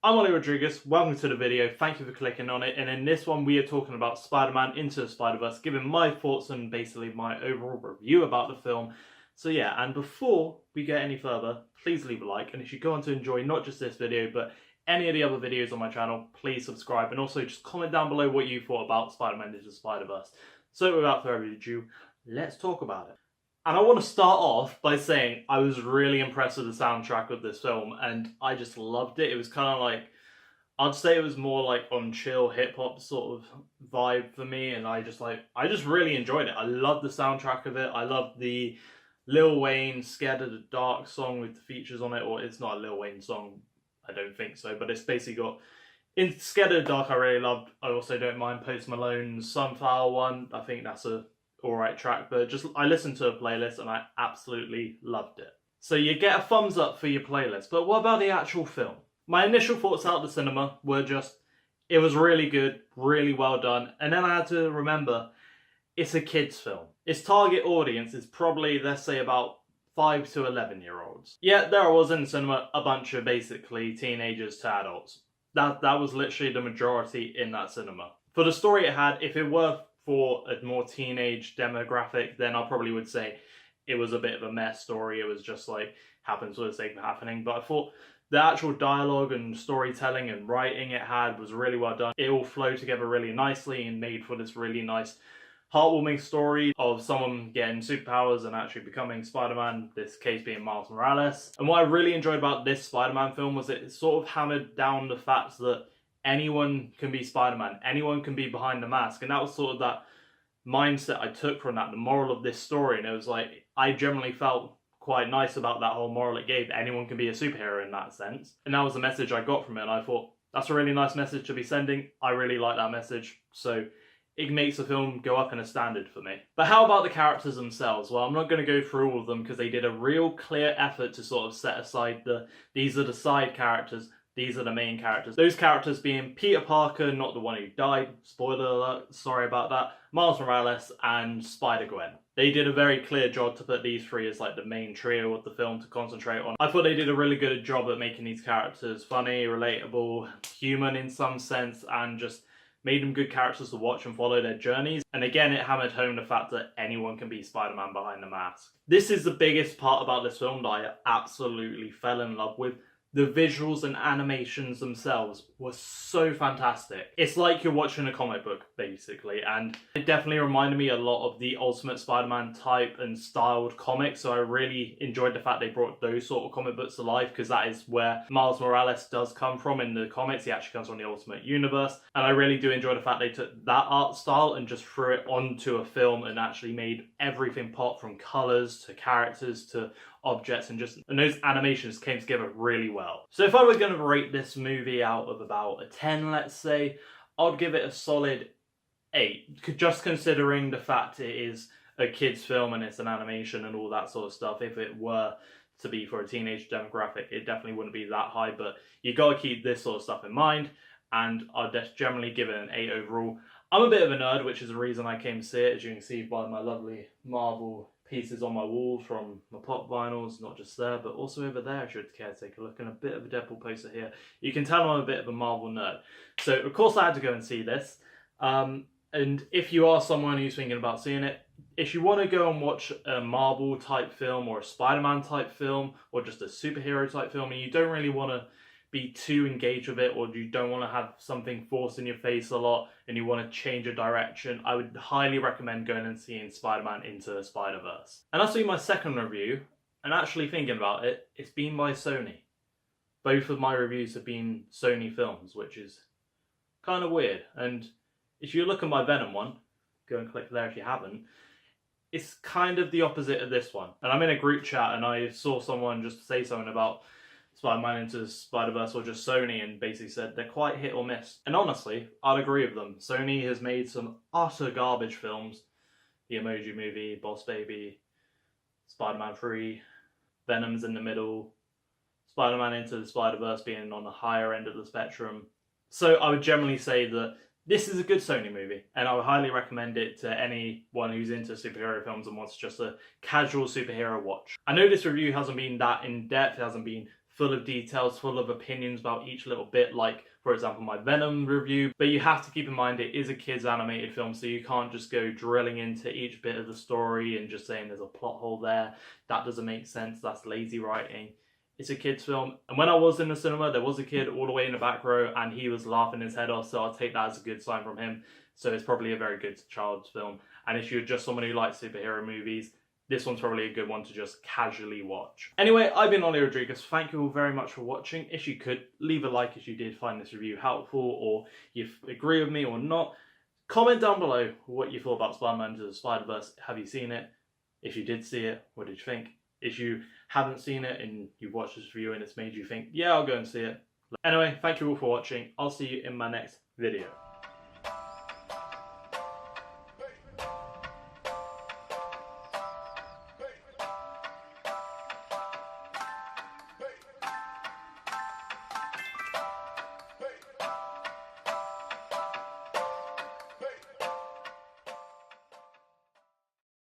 I'm Ollie Rodriguez, welcome to the video, thank you for clicking on it, and in this one we are talking about Spider-Man Into the Spider-Verse, giving my thoughts and basically my overall review about the film. So yeah, and before we get any further, please leave a like, and if you go on to enjoy not just this video, but any of the other videos on my channel, please subscribe, and also just comment down below what you thought about Spider-Man Into the Spider-Verse. So without further ado, let's talk about it. And I want to start off by saying I was really impressed with the soundtrack of this film, and I just loved it. It was kind of like, I'd say it was more like on chill hip-hop sort of vibe for me, and I just really enjoyed it. I loved the soundtrack of it. I loved the Lil Wayne Scared of the Dark song with the features on it, or it's not a Lil Wayne song, I don't think so, but it's basically got... In Scared of the Dark I really loved. I also don't mind Post Malone's Sunflower one. I think that's a alright track, but just I listened to a playlist and I absolutely loved it. So you get a thumbs up for your playlist, but what about the actual film? My initial thoughts out of the cinema were just, it was really good, really well done, and then I had to remember, it's a kids film. Its target audience is probably, let's say, about 5 to 11 year olds. Yeah, there I was in the cinema, a bunch of basically teenagers to adults. That was literally the majority in that cinema. For the story it had, if it were for a more teenage demographic, then I probably would say it was a bit of a mess story. It was just like, happens for the sake of happening. But I thought the actual dialogue and storytelling and writing it had was really well done. It all flowed together really nicely and made for this really nice, heartwarming story of someone getting superpowers and actually becoming Spider-Man, this case being Miles Morales. And what I really enjoyed about this Spider-Man film was it sort of hammered down the fact that anyone can be Spider-Man, anyone can be behind the mask, and that was sort of that mindset I took from that, the moral of this story, and it was like, I generally felt quite nice about that whole moral it gave. Anyone can be a superhero in that sense, and that was the message I got from it, and I thought, that's a really nice message to be sending. I really like that message, so it makes the film go up in a standard for me. But how about the characters themselves? Well, I'm not going to go through all of them because they did a real clear effort to sort of set aside these are the side characters, these are the main characters. Those characters being Peter Parker, not the one who died, spoiler alert, sorry about that, Miles Morales, and Spider-Gwen. They did a very clear job to put these three as like the main trio of the film to concentrate on. I thought they did a really good job at making these characters funny, relatable, human in some sense, and just made them good characters to watch and follow their journeys. And again, it hammered home the fact that anyone can be Spider-Man behind the mask. This is the biggest part about this film that I absolutely fell in love with. The visuals and animations themselves were so fantastic. It's like you're watching a comic book, basically, and it definitely reminded me a lot of the Ultimate Spider-Man type and styled comics, so I really enjoyed the fact they brought those sort of comic books to life, because that is where Miles Morales does come from in the comics. He actually comes from the Ultimate Universe, and I really do enjoy the fact they took that art style and just threw it onto a film and actually made everything pop, from colours to characters to objects, and those animations came together really well. So if I were going to rate this movie out of about a 10, let's say, I'd give it a solid 8, just considering the fact it is a kid's film and it's an animation and all that sort of stuff. If it were to be for a teenage demographic, it definitely wouldn't be that high, but you got to keep this sort of stuff in mind, and I'd just generally give it an 8 overall. I'm a bit of a nerd, which is the reason I came to see it, as you can see by my lovely Marvel pieces on my wall from my pop vinyls, not just there, but also over there if you would care to take a look, and a bit of a Deadpool poster here. You can tell I'm a bit of a Marvel nerd. So of course I had to go and see this. And if you are someone who's thinking about seeing it, if you want to go and watch a Marvel type film or a Spider-Man type film or just a superhero type film, and you don't really want to be too engaged with it, or you don't want to have something forced in your face a lot and you want to change a direction, I would highly recommend going and seeing Spider-Man Into the Spider-Verse. And that's been my second review, and actually thinking about it, it's been by Sony. Both of my reviews have been Sony films, which is kind of weird. And if you look at my Venom one, go and click there if you haven't, it's kind of the opposite of this one. And I'm in a group chat and I saw someone just say something about Spider-Man Into the Spider-Verse or just Sony, and basically said they're quite hit or miss. And honestly, I'd agree with them. Sony has made some utter garbage films. The Emoji Movie, Boss Baby, Spider-Man 3, Venom's in the middle, Spider-Man Into the Spider-Verse being on the higher end of the spectrum. So I would generally say that this is a good Sony movie, and I would highly recommend it to anyone who's into superhero films and wants just a casual superhero watch. I know this review hasn't been that in-depth, it hasn't been full of details, full of opinions about each little bit, like, for example, my Venom review. But you have to keep in mind it is a kids' animated film, so you can't just go drilling into each bit of the story and just saying there's a plot hole there. That doesn't make sense. That's lazy writing. It's a kids' film. And when I was in the cinema, there was a kid all the way in the back row and he was laughing his head off, so I'll take that as a good sign from him. So it's probably a very good child's film. And if you're just someone who likes superhero movies, this one's probably a good one to just casually watch. Anyway, I've been Ollie Rodriguez. Thank you all very much for watching. If you could, leave a like if you did find this review helpful, or you agree with me or not. Comment down below what you thought about Spider-Man Into the Spider-Verse. Have you seen it? If you did see it, what did you think? If you haven't seen it and you've watched this review and it's made you think, yeah, I'll go and see it. Anyway, thank you all for watching. I'll see you in my next video.